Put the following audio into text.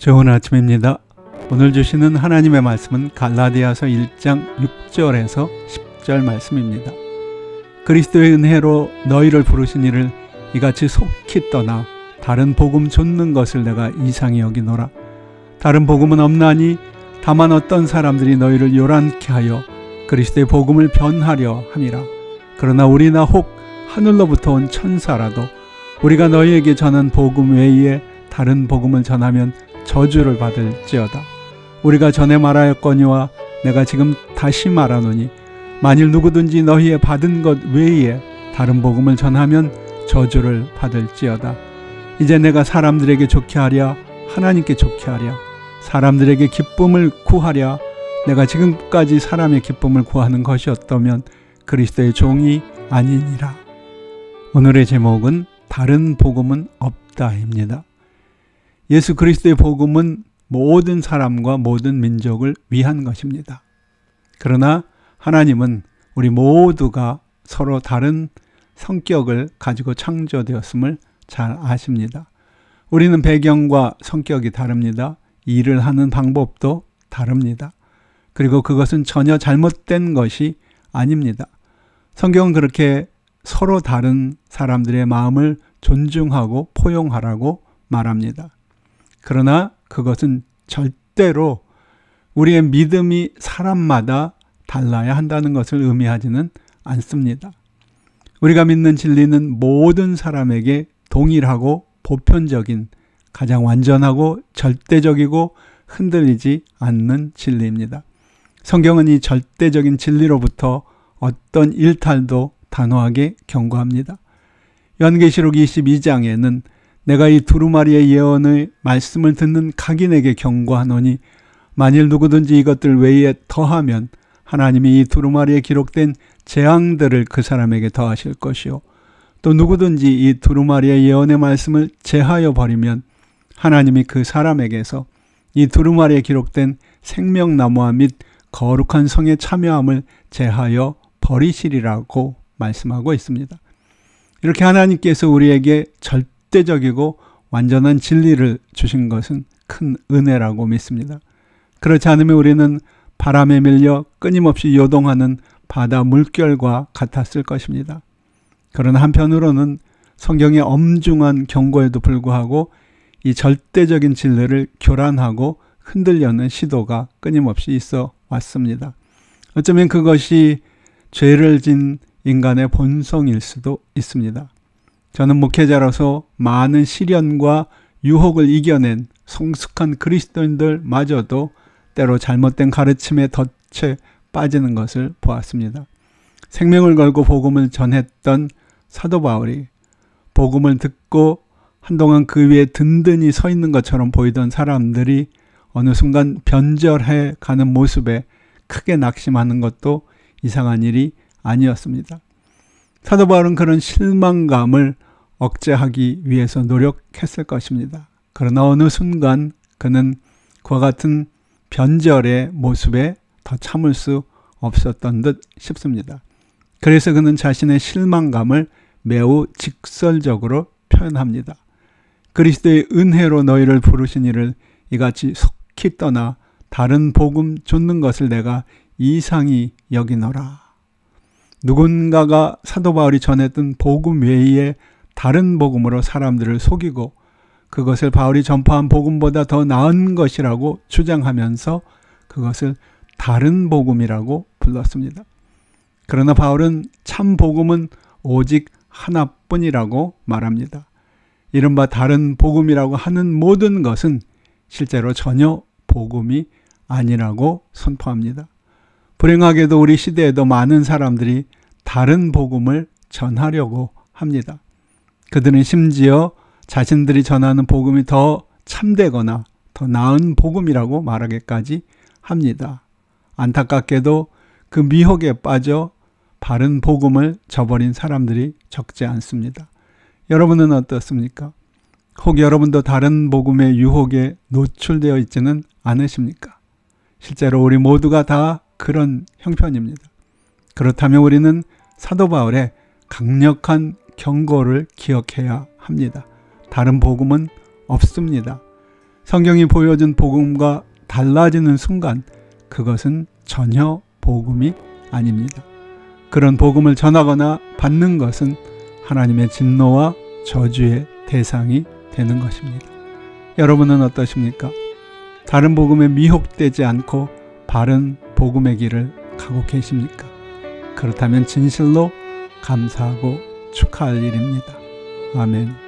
좋은 아침입니다. 오늘 주시는 하나님의 말씀은 갈라디아서 1장 6절에서 10절 말씀입니다. 그리스도의 은혜로 너희를 부르신 이를 이같이 속히 떠나 다른 복음 좇는 것을 내가 이상히 여기노라. 다른 복음은 없나니 다만 어떤 사람들이 너희를 요란케 하여 그리스도의 복음을 변하려 함이라. 그러나 우리나 혹 하늘로부터 온 천사라도 우리가 너희에게 전한 복음 외에 다른 복음을 전하면 저주를 받을지어다. 우리가 전에 말하였거니와 내가 지금 다시 말하노니 만일 누구든지 너희의 받은 것 외에 다른 복음을 전하면 저주를 받을지어다. 이제 내가 사람들에게 좋게 하랴 하나님께 좋게 하랴 사람들에게 기쁨을 구하랴 내가 지금까지 사람의 기쁨을 구하는 것이었다면 그리스도의 종이 아니니라. 오늘의 제목은 다른 복음은 없다입니다. 예수 그리스도의 복음은 모든 사람과 모든 민족을 위한 것입니다. 그러나 하나님은 우리 모두가 서로 다른 성격을 가지고 창조되었음을 잘 아십니다. 우리는 배경과 성격이 다릅니다. 일을 하는 방법도 다릅니다. 그리고 그것은 전혀 잘못된 것이 아닙니다. 성경은 그렇게 서로 다른 사람들의 마음을 존중하고 포용하라고 말합니다. 그러나 그것은 절대로 우리의 믿음이 사람마다 달라야 한다는 것을 의미하지는 않습니다. 우리가 믿는 진리는 모든 사람에게 동일하고 보편적인 가장 완전하고 절대적이고 흔들리지 않는 진리입니다. 성경은 이 절대적인 진리로부터 어떤 일탈도 단호하게 경고합니다. 요한계시록 22장에는 내가 이 두루마리의 예언의 말씀을 듣는 각인에게 경고하노니 만일 누구든지 이것들 외에 더하면 하나님이 이 두루마리에 기록된 재앙들을 그 사람에게 더하실 것이요 또 누구든지 이 두루마리의 예언의 말씀을 제하여 버리면 하나님이 그 사람에게서 이 두루마리에 기록된 생명나무와 및 거룩한 성의 참여함을 제하여 버리시리라고 말씀하고 있습니다. 이렇게 하나님께서 우리에게 절대적이고 완전한 진리를 주신 것은 큰 은혜라고 믿습니다. 그렇지 않으면 우리는 바람에 밀려 끊임없이 요동하는 바다 물결과 같았을 것입니다. 그러나 한편으로는 성경의 엄중한 경고에도 불구하고 이 절대적인 진리를 교란하고 흔들려는 시도가 끊임없이 있어 왔습니다. 어쩌면 그것이 죄를 진 인간의 본성일 수도 있습니다. 저는 목회자로서 많은 시련과 유혹을 이겨낸 성숙한 그리스도인들마저도 때로 잘못된 가르침에 덫에 빠지는 것을 보았습니다. 생명을 걸고 복음을 전했던 사도 바울이 복음을 듣고 한동안 그 위에 든든히 서 있는 것처럼 보이던 사람들이 어느 순간 변절해 가는 모습에 크게 낙심하는 것도 이상한 일이 아니었습니다. 사도 바울은 그런 실망감을 억제하기 위해서 노력했을 것입니다. 그러나 어느 순간 그는 그와 같은 변절의 모습에 더 참을 수 없었던 듯 싶습니다. 그래서 그는 자신의 실망감을 매우 직설적으로 표현합니다. 그리스도의 은혜로 너희를 부르신 이를 이같이 속히 떠나 다른 복음 좇는 것을 내가 이상히 여기노라. 누군가가 사도 바울이 전했던 복음 외에 다른 복음으로 사람들을 속이고 그것을 바울이 전파한 복음보다 더 나은 것이라고 주장하면서 그것을 다른 복음이라고 불렀습니다. 그러나 바울은 참 복음은 오직 하나뿐이라고 말합니다. 이른바 다른 복음이라고 하는 모든 것은 실제로 전혀 복음이 아니라고 선포합니다. 불행하게도 우리 시대에도 많은 사람들이 다른 복음을 전하려고 합니다. 그들은 심지어 자신들이 전하는 복음이 더 참되거나 더 나은 복음이라고 말하기까지 합니다. 안타깝게도 그 미혹에 빠져 바른 복음을 저버린 사람들이 적지 않습니다. 여러분은 어떻습니까? 혹 여러분도 다른 복음의 유혹에 노출되어 있지는 않으십니까? 실제로 우리 모두가 다 그런 형편입니다. 그렇다면 우리는 사도 바울의 강력한 경고를 기억해야 합니다. 다른 복음은 없습니다. 성경이 보여준 복음과 달라지는 순간 그것은 전혀 복음이 아닙니다. 그런 복음을 전하거나 받는 것은 하나님의 진노와 저주의 대상이 되는 것입니다. 여러분은 어떠십니까? 다른 복음에 미혹되지 않고 바른 복음의 길을 가고 계십니까? 그렇다면 진실로 감사하고 축하할 일입니다. 아멘.